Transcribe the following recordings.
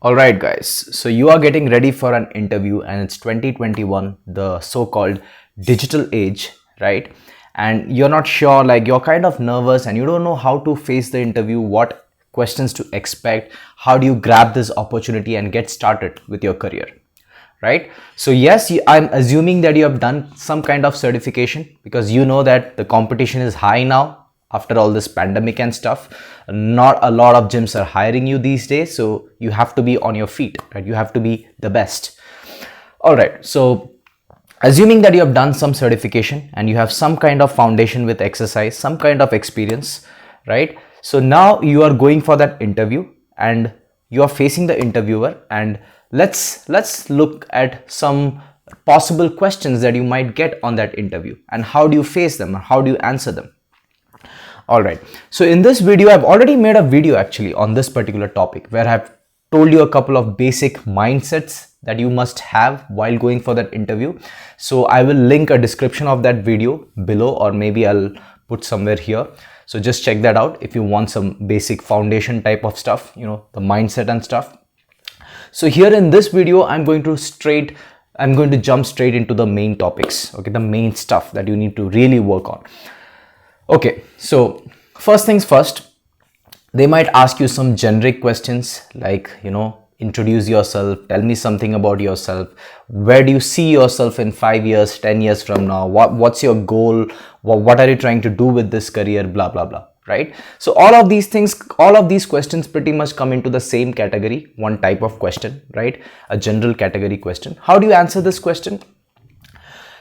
All right, guys. So you are getting ready for an interview, and it's 2021, the so-called digital age, right? And you're not sure, like you're kind of nervous and you don't know how to face the interview, what questions to expect, how do you grab this opportunity and get started with your career, right? So yes, I'm assuming that you have done some kind of certification because you know that the competition is high now after all this pandemic and stuff. Not a lot of gyms are hiring you these days, so you have to be on your feet, right? You have to be the best. All right, so assuming that you have done some certification and you have some kind of foundation with exercise, some kind of experience, right? So now you are going for that interview and you are facing the interviewer, and let's look at some possible questions that you might get on that interview and how do you face them or how do you answer them. All right, so in this video I've already made a video actually on this particular topic where I've told you a couple of basic mindsets that you must have while going for that interview. So I will link a description of that video below, or maybe I'll put somewhere here. So just check that out if you want some basic foundation type of stuff, you know, the mindset and stuff. So here in this video, I'm going to jump straight into the main topics, okay, the main stuff that you need to really work on. Okay, so first things first, they might ask you some generic questions like, you know, introduce yourself, tell me something about yourself, where do you see yourself in 5 years, 10 years from now, what's your goal, what are you trying to do with this career, blah blah blah, right? So all of these things, all of these questions pretty much come into the same category, one type of question, right? A general category question. How do you answer this question?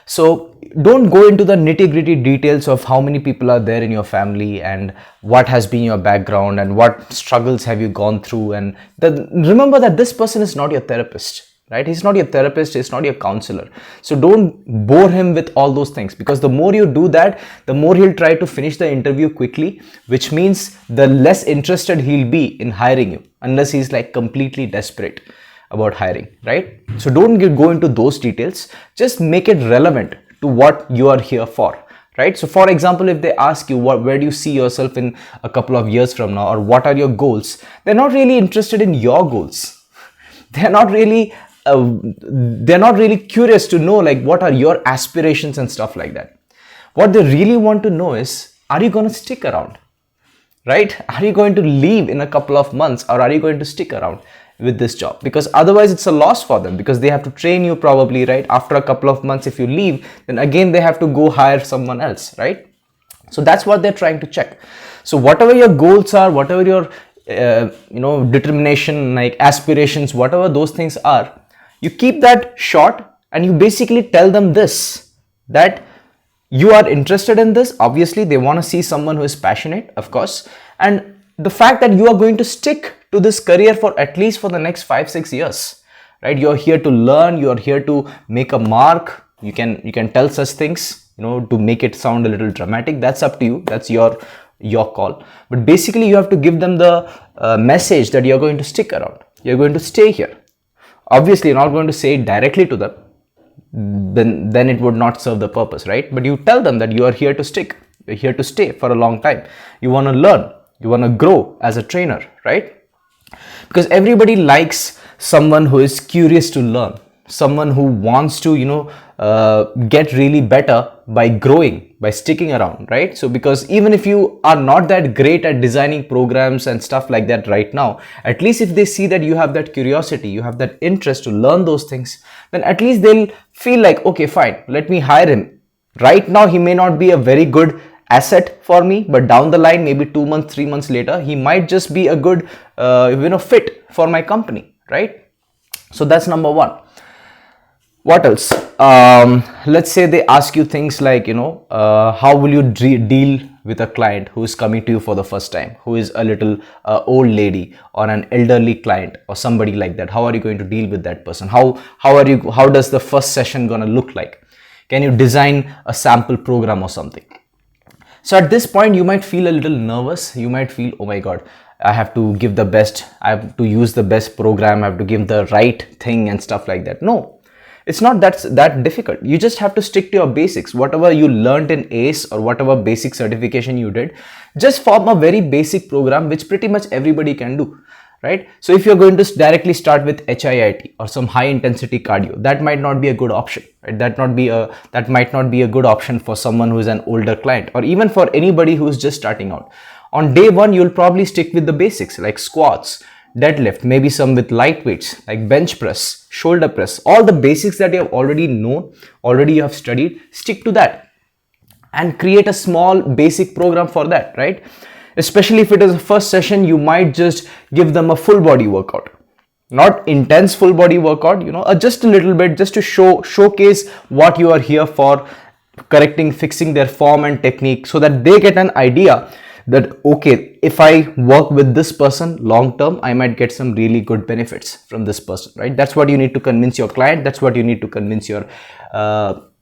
So don't go into the nitty-gritty details of how many people are there in your family and what has been your background and what struggles have you gone through, and remember that this person is not your therapist, right? He's not your therapist, he's not your counselor. So don't bore him with all those things, because the more you do that, the more he'll try to finish the interview quickly, which means the less interested he'll be in hiring you, unless he's like completely desperate about hiring, right? So don't go into those details, just make it relevant to what you are here for, right? So for example, if they ask you where do you see yourself in a couple of years from now, or what are your goals, they're not really interested in your goals. They're not really curious to know like what are your aspirations and stuff like that. What they really want to know is, are you going to stick around, right? Are you going to leave in a couple of months, or are you going to stick around with this job? Because otherwise it's a loss for them, because they have to train you probably, right? After a couple of months, if you leave, then again they have to go hire someone else, right? So that's what they're trying to check. So whatever your goals are, whatever your determination, like aspirations, whatever those things are, you keep that short and you basically tell them this, that you are interested in this. Obviously they want to see someone who is passionate, of course, and the fact that you are going to stick to this career for at least for the next 5-6 years, right? You're here to learn, you're here to make a mark. You can tell such things, you know, to make it sound a little dramatic. That's up to you, that's your call. But basically you have to give them the message that you're going to stick around, you're going to stay here. Obviously you're not going to say it directly to them, then it would not serve the purpose, right? But you tell them that you are here to stick, you're here to stay for a long time, you want to learn, you want to grow as a trainer, right? Because everybody likes someone who is curious to learn, someone who wants to, get really better by growing, by sticking around, right? So because even if you are not that great at designing programs and stuff like that right now, at least if they see that you have that curiosity, you have that interest to learn those things, then at least they'll feel like, okay, fine, let me hire him. Right now he may not be a very good asset for me, but down the line, maybe 2 months, 3 months later, he might just be a good fit for my company, right? So that's number one. What else? Let's say they ask you things like, how will you deal with a client who is coming to you for the first time, who is a little old lady or an elderly client or somebody like that? How are you going to deal with that person? How does the first session gonna look like? Can you design a sample program or something? So at this point, you might feel a little nervous. You might feel, oh my God, I have to give the best. I have to use the best program. I have to give the right thing and stuff like that. No, it's not that difficult. You just have to stick to your basics. Whatever you learned in ACE or whatever basic certification you did, just form a very basic program which pretty much everybody can do, right? So if you're going to directly start with HIIT or some high intensity cardio, that might not be a good option, right? That might not be a good option for someone who is an older client, or even for anybody who's just starting out. On day one, you'll probably stick with the basics like squats, deadlift, maybe some with light weights like bench press, shoulder press, all the basics that you have already known, already you have studied. Stick to that and create a small basic program for that, right? Especially if it is a first session, you might just give them a full body workout, not intense full body workout, just a little bit, just to showcase what you are here for, correcting, fixing their form and technique, so that they get an idea that, okay, if I work with this person long term, I might get some really good benefits from this person, right? That's what you need to convince your client. That's what you need to convince your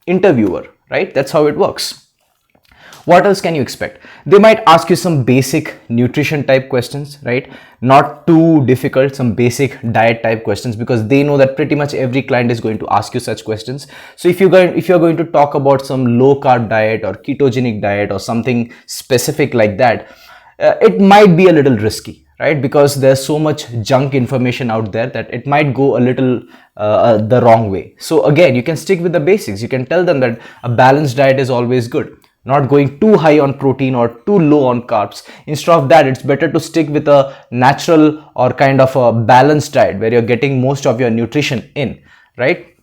interviewer, right? That's how it works. What else can you expect? They might ask you some basic nutrition type questions, right? Not too difficult, some basic diet type questions, because they know that pretty much every client is going to ask you such questions. So if you're going to talk about some low carb diet or ketogenic diet or something specific like that, it might be a little risky, right? Because there's so much junk information out there that it might go a little the wrong way. So again, you can stick with the basics. You can tell them that a balanced diet is always good, not going too high on protein or too low on carbs. Instead of that, it's better to stick with a natural or kind of a balanced diet where you're getting most of your nutrition in, right?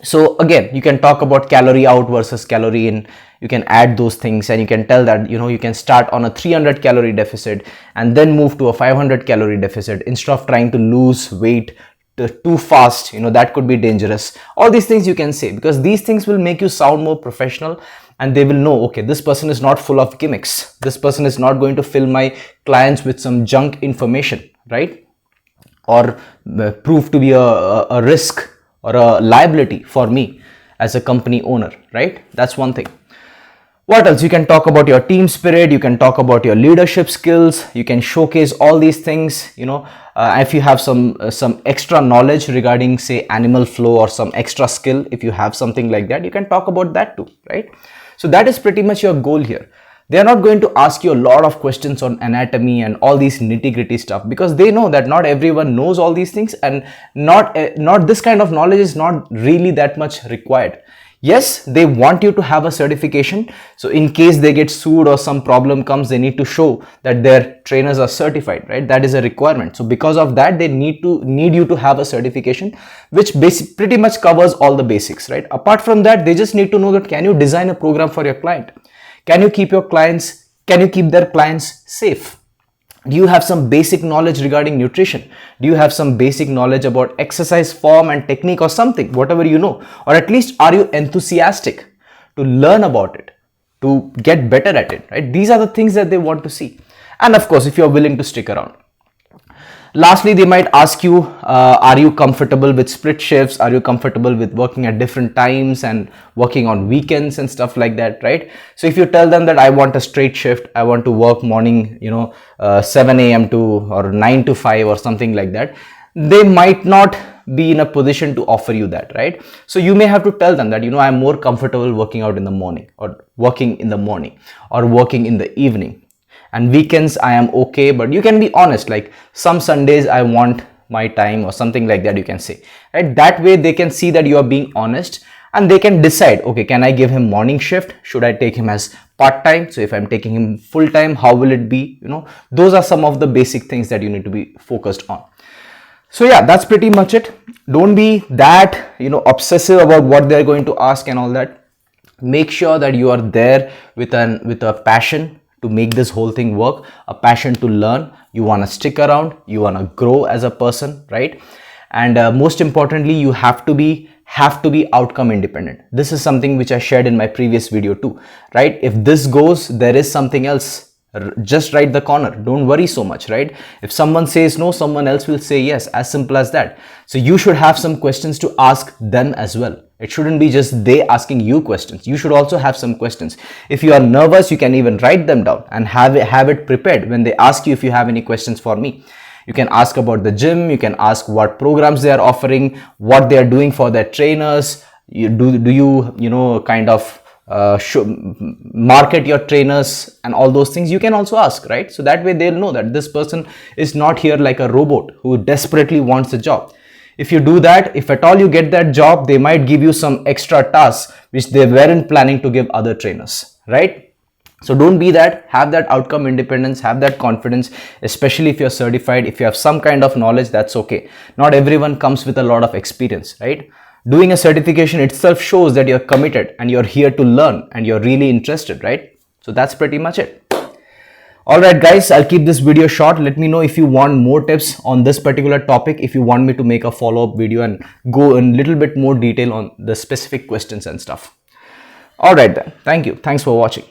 So again, you can talk about calorie out versus calorie in. You can add those things, and you can tell that, you can start on a 300 calorie deficit and then move to a 500 calorie deficit instead of trying to lose weight too fast. That could be dangerous. All these things you can say, because these things will make you sound more professional, and they will know, okay, this person is not full of gimmicks. This person is not going to fill my clients with some junk information, right? Or prove to be a risk or a liability for me as a company owner, right? That's one thing. What else? You can talk about your team spirit. You can talk about your leadership skills. You can showcase all these things. If you have some extra knowledge regarding, say, animal flow or some extra skill, if you have something like that, you can talk about that too, right? So that is pretty much your goal here. They are not going to ask you a lot of questions on anatomy and all these nitty-gritty stuff, because they know that not everyone knows all these things, and not this kind of knowledge is not really that much required. Yes, they want you to have a certification. So in case they get sued or some problem comes, they need to show that their trainers are certified, right? That is a requirement. So because of that, they need you to have a certification, which pretty much covers all the basics, right? Apart from that, they just need to know that, can you design a program for your client? Can you keep their clients safe? Do you have some basic knowledge regarding nutrition? Do you have some basic knowledge about exercise form and technique or something, whatever you know? Or at least, are you enthusiastic to learn about it, to get better at it, right? These are the things that they want to see. And of course, if you're willing to stick around. Lastly, they might ask you, are you comfortable with split shifts? Are you comfortable with working at different times and working on weekends and stuff like that, right? So if you tell them that I want a straight shift, I want to work morning, 7 a.m. or 9 to 5 or something like that, they might not be in a position to offer you that, right? So you may have to tell them that, I'm more comfortable working out in the morning, or working in the morning, or working in the evening. And weekends I am okay, but you can be honest, like some Sundays I want my time or something like that, you can say, right? That way they can see that you are being honest, and they can decide, okay, can I give him morning shift? Should I take him as part-time? So if I'm taking him full-time, how will it be? Those are some of the basic things that you need to be focused on. So yeah, that's pretty much it. Don't be that, obsessive about what they're going to ask and all that. Make sure that you are there with a passion to make this whole thing work, a passion to learn. You want to stick around, you want to grow as a person, right? And most importantly, you have to be outcome independent. This is something which I shared in my previous video too, right? If this goes, there is something else just right the corner. Don't worry so much, right? If someone says no, someone else will say yes, as simple as that. So you should have some questions to ask them as well. It shouldn't be just they asking you questions. You should also have some questions. If you are nervous, you can even write them down and have it prepared when they ask you if you have any questions for me. You can ask about the gym. You can ask what programs they are offering, what they are doing for their trainers. Do you kind of market your trainers and all those things, you can also ask, right? So that way they'll know that this person is not here like a robot who desperately wants a job. If you do that, if at all you get that job, they might give you some extra tasks which they weren't planning to give other trainers, right? So don't be that. Have that outcome independence, have that confidence, especially if you're certified. If you have some kind of knowledge, that's okay. Not everyone comes with a lot of experience, right? Doing a certification itself shows that you're committed and you're here to learn and you're really interested, right? So that's pretty much it. Alright guys, I'll keep this video short. Let me know if you want more tips on this particular topic, if you want me to make a follow-up video and go in a little bit more detail on the specific questions and stuff. Alright then, thank you. Thanks for watching.